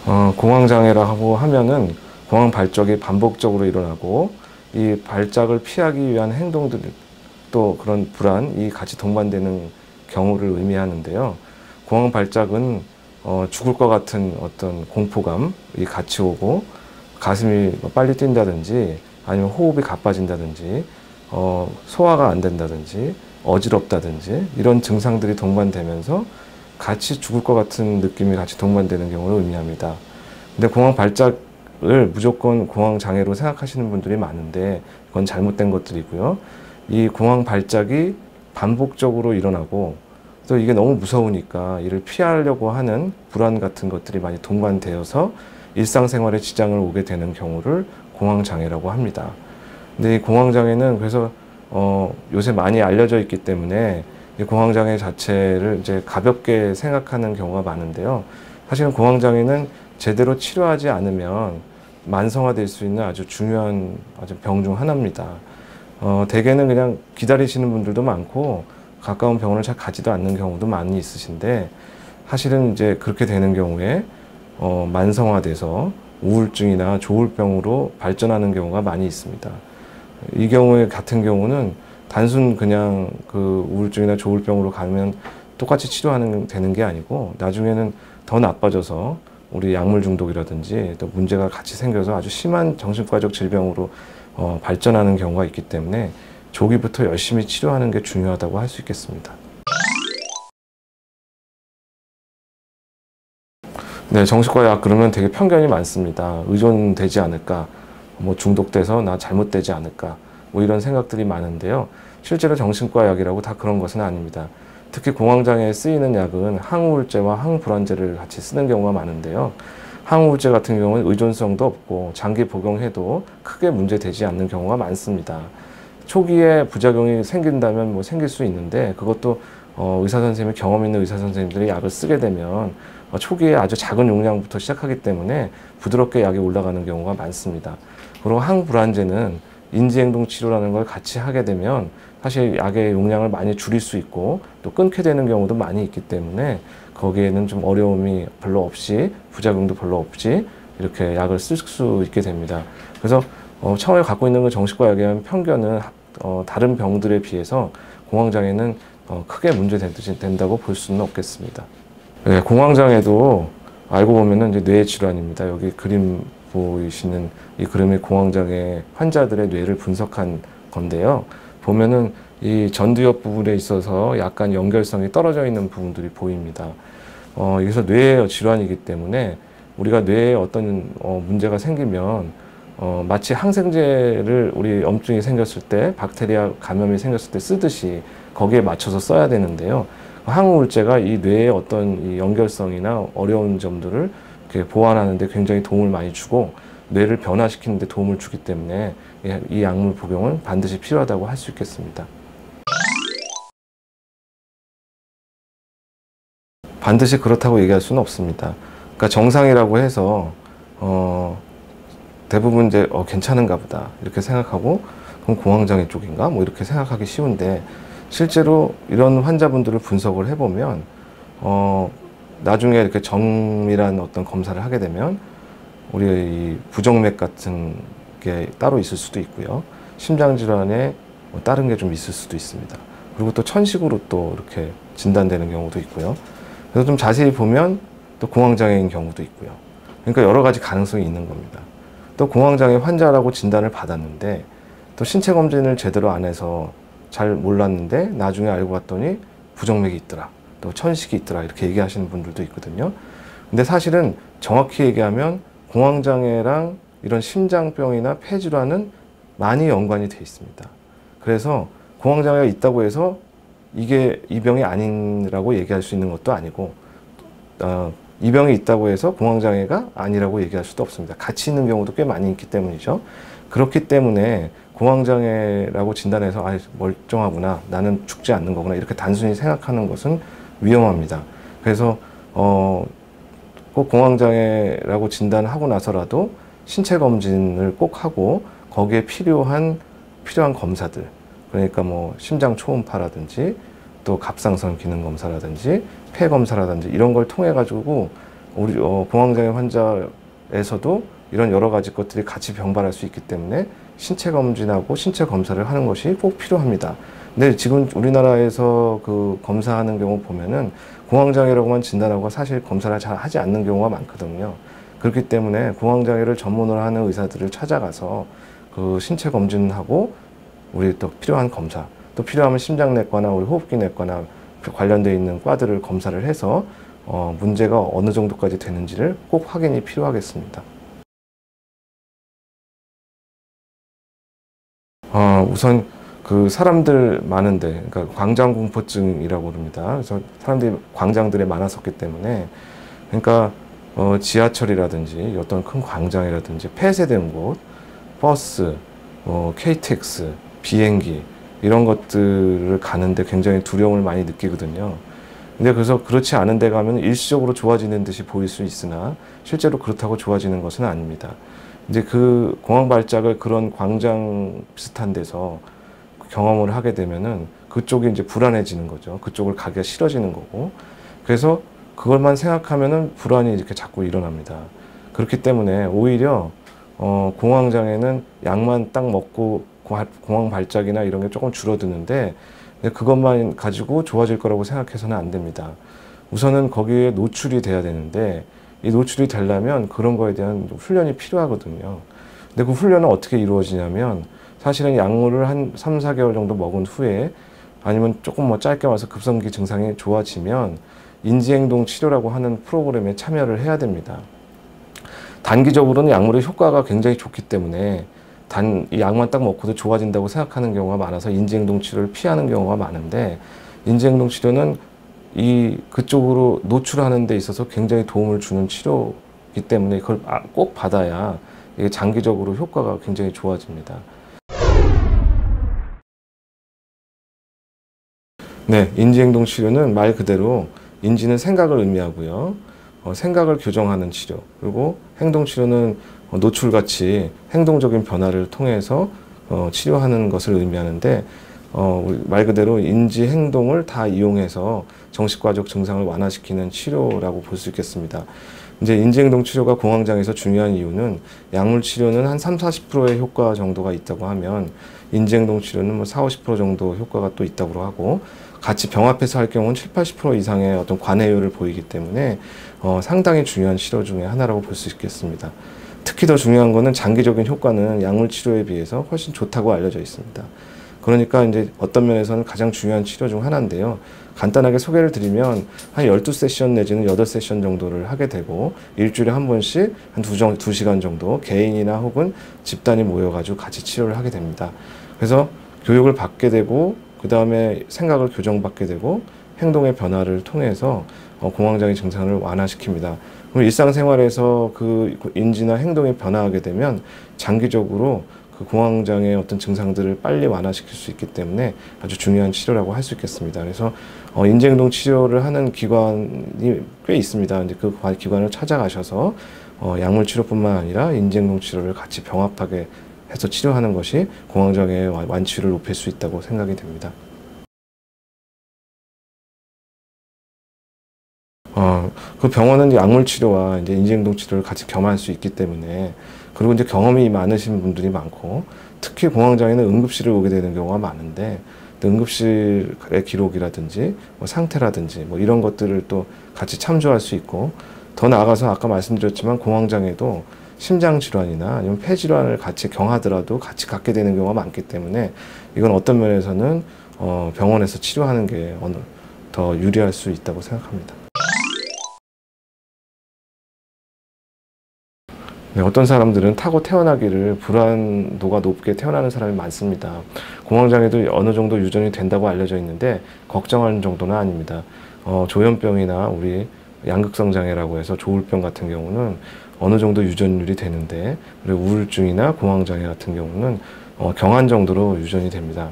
공황장애라고 하면은 공황 발작이 반복적으로 일어나고 이 발작을 피하기 위한 행동들 또 그런 불안이 같이 동반되는 경우를 의미하는데요. 공황 발작은 죽을 것 같은 어떤 공포감이 같이 오고 가슴이 빨리 뛴다든지 아니면 호흡이 가빠진다든지 소화가 안 된다든지 어지럽다든지 이런 증상들이 동반되면서 같이 죽을 것 같은 느낌이 같이 동반되는 경우를 의미합니다. 근데 공황 발작을 무조건 공황 장애로 생각하시는 분들이 많은데 그건 잘못된 것들이고요. 이 공황 발작이 반복적으로 일어나고 또 이게 너무 무서우니까 이를 피하려고 하는 불안 같은 것들이 많이 동반되어서 일상생활에 지장을 오게 되는 경우를 공황 장애라고 합니다. 근데 이 공황 장애는 그래서 요새 많이 알려져 있기 때문에 이 공황 장애 자체를 이제 가볍게 생각하는 경우가 많은데요. 사실은 공황 장애는 제대로 치료하지 않으면 만성화될 수 있는 아주 중요한 병 중 하나입니다. 대개는 그냥 기다리시는 분들도 많고 가까운 병원을 잘 가지도 않는 경우도 많이 있으신데 사실은 이제 그렇게 되는 경우에 만성화돼서 우울증이나 조울병으로 발전하는 경우가 많이 있습니다. 이 경우에 같은 경우는 단순 그냥 그 우울증이나 조울병으로 가면 똑같이 치료하는 되는 게 아니고 나중에는 더 나빠져서 우리 약물 중독이라든지 또 문제가 같이 생겨서 아주 심한 정신과적 질병으로 발전하는 경우가 있기 때문에 조기부터 열심히 치료하는 게 중요하다고 할 수 있겠습니다. 네, 정신과 약 그러면 되게 편견이 많습니다. 의존되지 않을까, 뭐 중독돼서 나 잘못되지 않을까, 뭐 이런 생각들이 많은데요. 실제로 정신과 약이라고 다 그런 것은 아닙니다. 특히 공황장애에 쓰이는 약은 항우울제와 항불안제를 같이 쓰는 경우가 많은데요. 항우울제 같은 경우는 의존성도 없고 장기 복용해도 크게 문제되지 않는 경우가 많습니다. 초기에 부작용이 생긴다면 뭐 생길 수 있는데 그것도 의사 선생님이 경험 있는 의사 선생님들이 약을 쓰게 되면 초기에 아주 작은 용량부터 시작하기 때문에 부드럽게 약이 올라가는 경우가 많습니다. 그리고 항불안제는 인지행동 치료라는 걸 같이 하게 되면 사실 약의 용량을 많이 줄일 수 있고 또 끊게 되는 경우도 많이 있기 때문에 거기에는 좀 어려움이 별로 없이 부작용도 별로 없이 이렇게 약을 쓸 수 있게 됩니다. 그래서 처음에 갖고 있는 그 정신과 약에 대한 편견은 다른 병들에 비해서 공황장애는 크게 문제된다고 볼 수는 없겠습니다. 네, 공황장애도 알고 보면은 이제 뇌 질환입니다. 여기 그림 보이시는 이 그림의 공황장애 환자들의 뇌를 분석한 건데요. 보면은 이 전두엽 부분에 있어서 약간 연결성이 떨어져 있는 부분들이 보입니다. 여기서 뇌의 질환이기 때문에 우리가 뇌에 어떤 문제가 생기면 마치 항생제를 우리 염증이 생겼을 때 박테리아 감염이 생겼을 때 쓰듯이 거기에 맞춰서 써야 되는데요. 항우울제가 이 뇌의 어떤 이 연결성이나 어려운 점들을 이렇게 보완하는 데 굉장히 도움을 많이 주고 뇌를 변화시키는 데 도움을 주기 때문에 이 약물 복용은 반드시 필요하다고 할 수 있겠습니다. 반드시 그렇다고 얘기할 수는 없습니다. 그러니까 정상이라고 해서 대부분 이제 괜찮은가 보다 이렇게 생각하고 그럼 공황장애 쪽인가 뭐 이렇게 생각하기 쉬운데 실제로 이런 환자분들을 분석을 해보면 나중에 이렇게 정밀한 어떤 검사를 하게 되면 우리 이 부정맥 같은 게 따로 있을 수도 있고요. 심장질환에 뭐 다른 게 좀 있을 수도 있습니다. 그리고 또 천식으로 또 이렇게 진단되는 경우도 있고요. 그래서 좀 자세히 보면 또 공황장애인 경우도 있고요. 그러니까 여러 가지 가능성이 있는 겁니다. 또 공황장애 환자라고 진단을 받았는데 또 신체 검진을 제대로 안 해서 잘 몰랐는데 나중에 알고 봤더니 부정맥이 있더라, 또 천식이 있더라 이렇게 얘기하시는 분들도 있거든요. 근데 사실은 정확히 얘기하면 공황장애랑 이런 심장병이나 폐질환은 많이 연관이 돼 있습니다. 그래서 공황장애가 있다고 해서 이게 이 병이 아니라고 얘기할 수 있는 것도 아니고 이 병이 있다고 해서 공황장애가 아니라고 얘기할 수도 없습니다. 같이 있는 경우도 꽤 많이 있기 때문이죠. 그렇기 때문에 공황장애라고 진단해서 멀쩡하구나, 나는 죽지 않는 거구나 이렇게 단순히 생각하는 것은 위험합니다. 그래서 꼭 공황장애라고 진단하고 나서라도 신체 검진을 꼭 하고 거기에 필요한 검사들, 그러니까 뭐 심장 초음파라든지 또 갑상선 기능 검사라든지 폐 검사라든지 이런 걸 통해 가지고 우리 공황장애 환자에서도 이런 여러 가지 것들이 같이 병발할 수 있기 때문에 신체 검진하고 신체 검사를 하는 것이 꼭 필요합니다. 근데 지금 우리나라에서 그 검사하는 경우 보면은 공황장애라고만 진단하고 사실 검사를 잘 하지 않는 경우가 많거든요. 그렇기 때문에 공황장애를 전문으로 하는 의사들을 찾아가서 그 신체 검진하고 우리 또 필요한 검사, 또 필요하면 심장내과나 우리 호흡기내과나 관련되어 있는 과들을 검사를 해서 문제가 어느 정도까지 되는지를 꼭 확인이 필요하겠습니다. 우선 그 사람들 많은데, 그러니까 광장공포증이라고 그럽니다. 그래서 사람들이 광장들에 많았었기 때문에, 그러니까 지하철이라든지 어떤 큰 광장이라든지 폐쇄된 곳, 버스, KTX, 비행기 이런 것들을 가는데 굉장히 두려움을 많이 느끼거든요. 근데 그래서 그렇지 않은 데 가면 일시적으로 좋아지는 듯이 보일 수 있으나 실제로 그렇다고 좋아지는 것은 아닙니다. 이제 그 공황 발작을 그런 광장 비슷한 데서 경험을 하게 되면은 그쪽이 이제 불안해지는 거죠. 그쪽을 가기가 싫어지는 거고. 그래서 그것만 생각하면은 불안이 이렇게 자꾸 일어납니다. 그렇기 때문에 오히려 공황장애는 약만 딱 먹고 공황 발작이나 이런 게 조금 줄어드는데 그것만 가지고 좋아질 거라고 생각해서는 안 됩니다. 우선은 거기에 노출이 돼야 되는데 이 노출이 되려면 그런 거에 대한 훈련이 필요하거든요. 근데 그 훈련은 어떻게 이루어지냐면 사실은 약물을 한 3, 4개월 정도 먹은 후에 아니면 조금 뭐 짧게 와서 급성기 증상이 좋아지면 인지행동 치료라고 하는 프로그램에 참여를 해야 됩니다. 단기적으로는 약물의 효과가 굉장히 좋기 때문에 이 약만 딱 먹고도 좋아진다고 생각하는 경우가 많아서 인지행동 치료를 피하는 경우가 많은데 인지행동 치료는 그쪽으로 노출하는 데 있어서 굉장히 도움을 주는 치료이기 때문에 그걸 꼭 받아야 이게 장기적으로 효과가 굉장히 좋아집니다. 네, 인지행동 치료는 말 그대로 인지는 생각을 의미하고요. 생각을 교정하는 치료. 그리고 행동 치료는 노출같이 행동적인 변화를 통해서 치료하는 것을 의미하는데 말 그대로 인지 행동을 다 이용해서 정신과적 증상을 완화시키는 치료라고 볼 수 있겠습니다. 이제 인지행동 치료가 공황장애에서 중요한 이유는 약물 치료는 한 30~40%의 효과 정도가 있다고 하면 인지행동 치료는 뭐 40~50% 정도 효과가 또 있다고 하고 같이 병합해서 할 경우는 70~80% 이상의 어떤 관해율을 보이기 때문에 상당히 중요한 치료 중에 하나라고 볼 수 있겠습니다. 특히 더 중요한 것은 장기적인 효과는 약물 치료에 비해서 훨씬 좋다고 알려져 있습니다. 그러니까 이제 어떤 면에서는 가장 중요한 치료 중 하나인데요. 간단하게 소개를 드리면 한 12세션 내지는 8세션 정도를 하게 되고 일주일에 한 번씩 한 2시간 정도 개인이나 혹은 집단이 모여가지고 같이 치료를 하게 됩니다. 그래서 교육을 받게 되고 그 다음에 생각을 교정받게 되고 행동의 변화를 통해서 공황장애 증상을 완화시킵니다. 그럼 일상생활에서 그 인지나 행동이 변화하게 되면 장기적으로 그 공황장애의 어떤 증상들을 빨리 완화시킬 수 있기 때문에 아주 중요한 치료라고 할 수 있겠습니다. 그래서 인지행동 치료를 하는 기관이 꽤 있습니다. 이제 그 기관을 찾아가셔서 약물 치료뿐만 아니라 인지행동 치료를 같이 병합하게 해서 치료하는 것이 공황장애의 완치율을 높일 수 있다고 생각이 됩니다. 그 병원은 약물 치료와 이제 인지행동 치료를 같이 겸할 수 있기 때문에 그리고 이제 경험이 많으신 분들이 많고 특히 공황장애는 응급실을 오게 되는 경우가 많은데 응급실의 기록이라든지 뭐 상태라든지 뭐 이런 것들을 또 같이 참조할 수 있고 더 나아가서 아까 말씀드렸지만 공황장애도 심장질환이나 아니면 폐질환을 같이 경하더라도 같이 갖게 되는 경우가 많기 때문에 이건 어떤 면에서는 병원에서 치료하는 게 더 유리할 수 있다고 생각합니다. 네, 어떤 사람들은 타고 태어나기를 불안도가 높게 태어나는 사람이 많습니다. 공황장애도 어느 정도 유전이 된다고 알려져 있는데 걱정하는 정도는 아닙니다. 조현병이나 우리 양극성 장애라고 해서 조울병 같은 경우는 어느 정도 유전율이 되는데 그리고 우울증이나 공황장애 같은 경우는 경한 정도로 유전이 됩니다.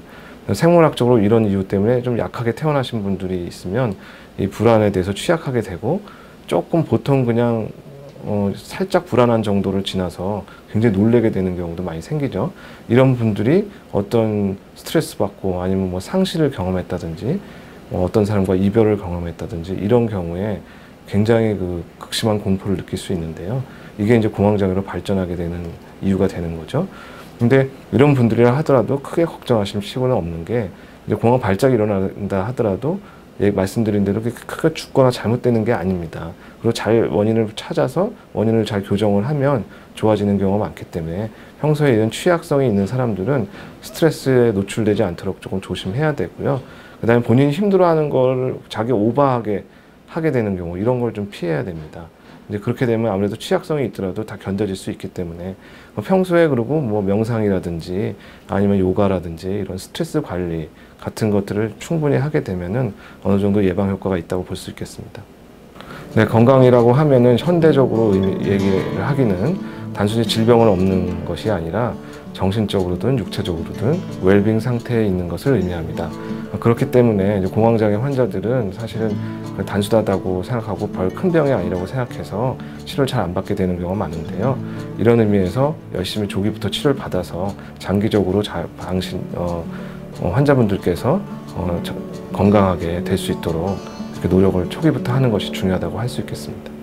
생물학적으로 이런 이유 때문에 좀 약하게 태어나신 분들이 있으면 이 불안에 대해서 취약하게 되고 조금 보통 그냥 살짝 불안한 정도를 지나서 굉장히 놀라게 되는 경우도 많이 생기죠. 이런 분들이 어떤 스트레스 받고 아니면 뭐 상실을 경험했다든지 어떤 사람과 이별을 경험했다든지 이런 경우에 굉장히 극심한 공포를 느낄 수 있는데요. 이게 이제 공황장애로 발전하게 되는 이유가 되는 거죠. 근데 이런 분들이라 하더라도 크게 걱정하실 필요는 없는 게, 이제 공황 발작이 일어난다 하더라도 말씀드린 대로 크게 죽거나 잘못되는 게 아닙니다. 그리고 잘 원인을 찾아서 원인을 잘 교정을 하면 좋아지는 경우가 많기 때문에 평소에 이런 취약성이 있는 사람들은 스트레스에 노출되지 않도록 조금 조심해야 되고요. 그 다음에 본인이 힘들어하는 걸 자기 오버하게 하게 되는 경우, 이런 걸 좀 피해야 됩니다. 이제 그렇게 되면 아무래도 취약성이 있더라도 다 견뎌질 수 있기 때문에 평소에, 그리고 뭐 명상이라든지 아니면 요가라든지 이런 스트레스 관리 같은 것들을 충분히 하게 되면은 어느 정도 예방 효과가 있다고 볼 수 있겠습니다. 네, 건강이라고 하면은 현대적으로 얘기를 하기는 단순히 질병을 없는 것이 아니라 정신적으로든 육체적으로든 웰빙 상태에 있는 것을 의미합니다. 그렇기 때문에 이제 공황장애 환자들은 사실은 단순하다고 생각하고 별 큰 병이 아니라고 생각해서 치료를 잘 안 받게 되는 경우가 많은데요. 이런 의미에서 열심히 조기부터 치료를 받아서 장기적으로 환자분들께서 건강하게 될 수 있도록 이렇게 노력을 초기부터 하는 것이 중요하다고 할 수 있겠습니다.